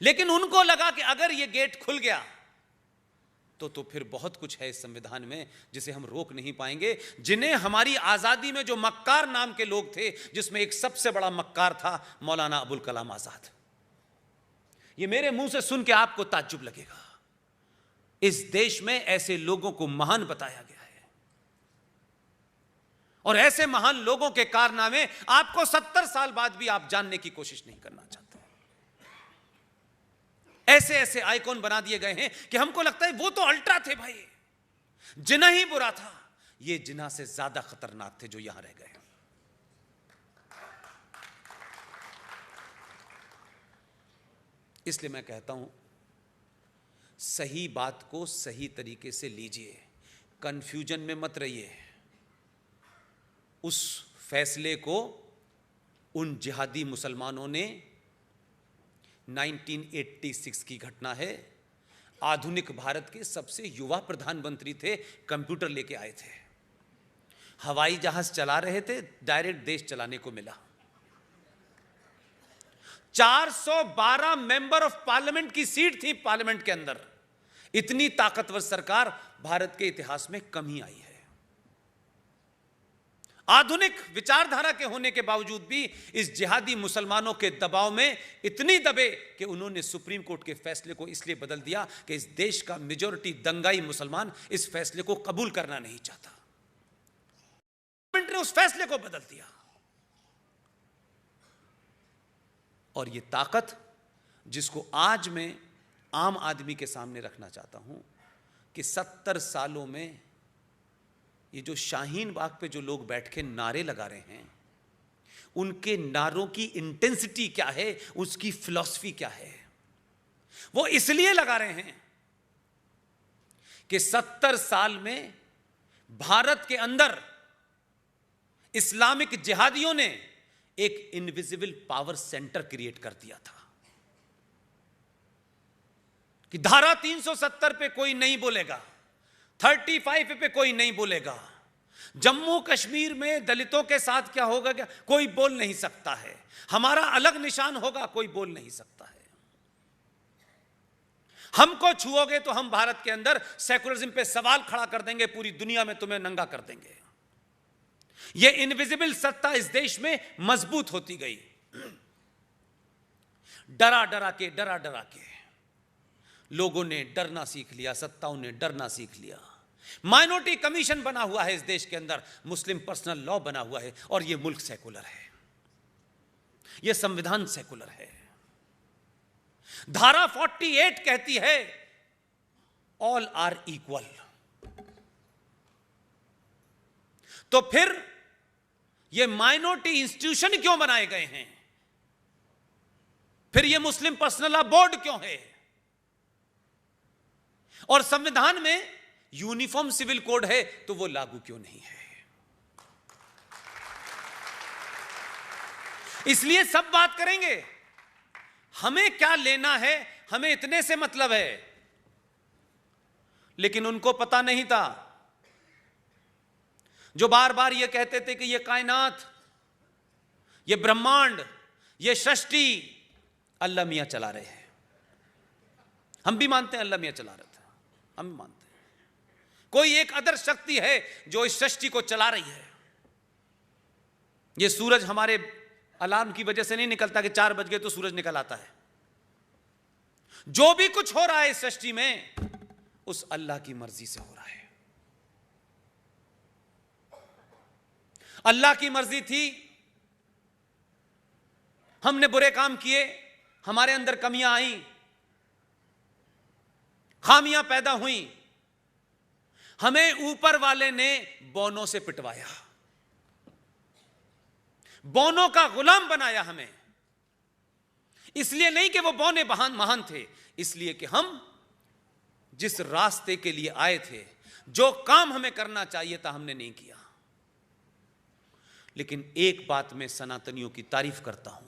लेकिन उनको लगा कि अगर ये गेट खुल गया तो फिर बहुत कुछ है इस संविधान में जिसे हम रोक नहीं पाएंगे। जिन्हें हमारी आजादी में जो मक्कार नाम के लोग थे, जिसमें एक सबसे बड़ा मक्कार था मौलाना अबुल कलाम आजाद। ये मेरे मुंह से सुन के आपको ताज्जुब लगेगा। इस देश में ऐसे लोगों को महान बताया गया है और ऐसे महान लोगों के कारनामे आपको 70 साल बाद भी आप जानने की कोशिश नहीं करना चाहते। ऐसे ऐसे आइकॉन बना दिए गए हैं कि हमको लगता है वो तो अल्ट्रा थे भाई, जिना ही बुरा था, ये जिना से ज्यादा खतरनाक थे जो यहां रह गए। इसलिए मैं कहता हूं, सही बात को सही तरीके से लीजिए, कंफ्यूजन में मत रहिए। उस फैसले को उन जिहादी मुसलमानों ने 1986 की घटना है, आधुनिक भारत के सबसे युवा प्रधानमंत्री थे, कंप्यूटर लेके आए थे, हवाई जहाज चला रहे थे, डायरेक्ट देश चलाने को मिला। 412 मेंबर ऑफ पार्लियामेंट की सीट थी पार्लियामेंट के अंदर। इतनी ताकतवर सरकार भारत के इतिहास में कम ही आई है। आधुनिक विचारधारा के होने के बावजूद भी इस जिहादी मुसलमानों के दबाव में इतनी दबे कि उन्होंने सुप्रीम कोर्ट के फैसले को इसलिए बदल दिया कि इस देश का मेजॉरिटी दंगाई मुसलमान इस फैसले को कबूल करना नहीं चाहता। पार्लियामेंट ने उस फैसले को बदल दिया। और यह ताकत जिसको आज मैं आम आदमी के सामने रखना चाहता हूं कि 70 सालों में ये जो शाहीन बाग पे जो लोग बैठ के नारे लगा रहे हैं, उनके नारों की इंटेंसिटी क्या है, उसकी फिलॉसफी क्या है। वो इसलिए लगा रहे हैं कि 70 साल में भारत के अंदर इस्लामिक जिहादियों ने एक इनविजिबल पावर सेंटर क्रिएट कर दिया था कि धारा 370 पे कोई नहीं बोलेगा, 35 पे कोई नहीं बोलेगा, जम्मू कश्मीर में दलितों के साथ क्या होगा, क्या कोई बोल नहीं सकता है, हमारा अलग निशान होगा, कोई बोल नहीं सकता है, हमको छुओगे तो हम भारत के अंदर सेकुलरिज्म पे सवाल खड़ा कर देंगे, पूरी दुनिया में तुम्हें नंगा कर देंगे। यह इनविजिबल सत्ता इस देश में मजबूत होती गई। डरा डरा के लोगों ने डरना सीख लिया, सत्ताओं ने डरना सीख लिया। माइनॉरिटी कमीशन बना हुआ है इस देश के अंदर, मुस्लिम पर्सनल लॉ बना हुआ है, और यह मुल्क सेकुलर है, यह संविधान सेकुलर है। धारा 48 कहती है ऑल आर इक्वल। तो फिर यह माइनॉरिटी इंस्टीट्यूशन क्यों बनाए गए हैं? फिर यह मुस्लिम पर्सनल लॉ बोर्ड क्यों है? और संविधान में यूनिफॉर्म सिविल कोड है तो वो लागू क्यों नहीं है? इसलिए सब बात करेंगे, हमें क्या लेना है, हमें इतने से मतलब है। लेकिन उनको पता नहीं था, जो बार बार ये कहते थे कि ये कायनात, ये ब्रह्मांड, ये सृष्टि अल्लाह मियां चला रहे हैं। हम भी मानते हैं अल्लाह मियां चला रहे थे, हम भी मानते हैं कोई एक अदर शक्ति है जो इस सृष्टि को चला रही है। ये सूरज हमारे अलार्म की वजह से नहीं निकलता कि 4 बज गए तो सूरज निकल आता है। जो भी कुछ हो रहा है इस सृष्टि में, उस अल्लाह की मर्जी से हो रहा है। अल्लाह की मर्जी थी, हमने बुरे काम किए, हमारे अंदर कमियां आई, खामियां पैदा हुई, हमें ऊपर वाले ने बौनों से पिटवाया, बौनों का गुलाम बनाया हमें। इसलिए नहीं कि वो बौने महान थे, इसलिए कि हम जिस रास्ते के लिए आए थे, जो काम हमें करना चाहिए था, हमने नहीं किया। लेकिन एक बात में सनातनियों की तारीफ करता हूं,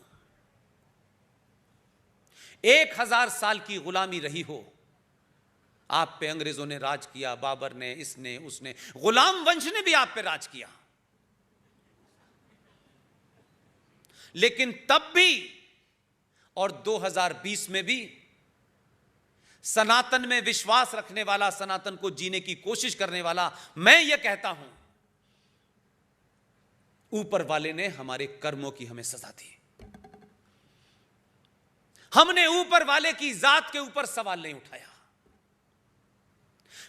1000 साल की गुलामी रही हो, आप पे अंग्रेजों ने राज किया, बाबर ने, इसने उसने, गुलाम वंश ने भी आप पे राज किया, लेकिन तब भी और 2020 में भी सनातन में विश्वास रखने वाला, सनातन को जीने की कोशिश करने वाला, मैं यह कहता हूं, ऊपर वाले ने हमारे कर्मों की हमें सजा दी। हमने ऊपर वाले की जात के ऊपर सवाल नहीं उठाया।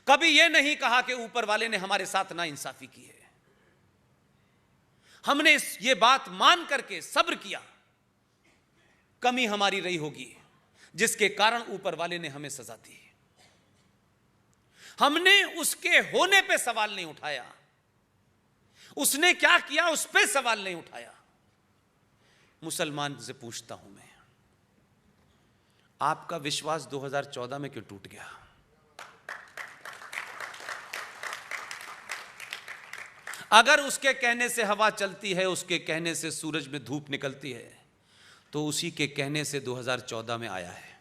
कभी यह नहीं कहा कि ऊपर वाले ने हमारे साथ नाइंसाफी की है। हमने यह बात मान करके सब्र किया, कमी हमारी रही होगी जिसके कारण ऊपर वाले ने हमें सजा दी। हमने उसके होने पे सवाल नहीं उठाया, उसने क्या किया उस पे सवाल नहीं उठाया। मुसलमान से पूछता हूं मैं, आपका विश्वास 2014 में क्यों टूट गया? अगर उसके कहने से हवा चलती है, उसके कहने से सूरज में धूप निकलती है, तो उसी के कहने से 2014 में आया है।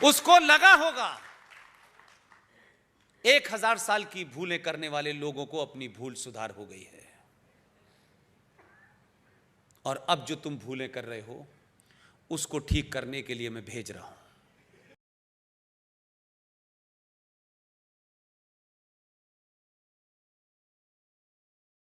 उसको लगा होगा 1000 साल की भूलें करने वाले लोगों को अपनी भूल सुधार हो गई है, और अब जो तुम भूलें कर रहे हो उसको ठीक करने के लिए मैं भेज रहा हूं।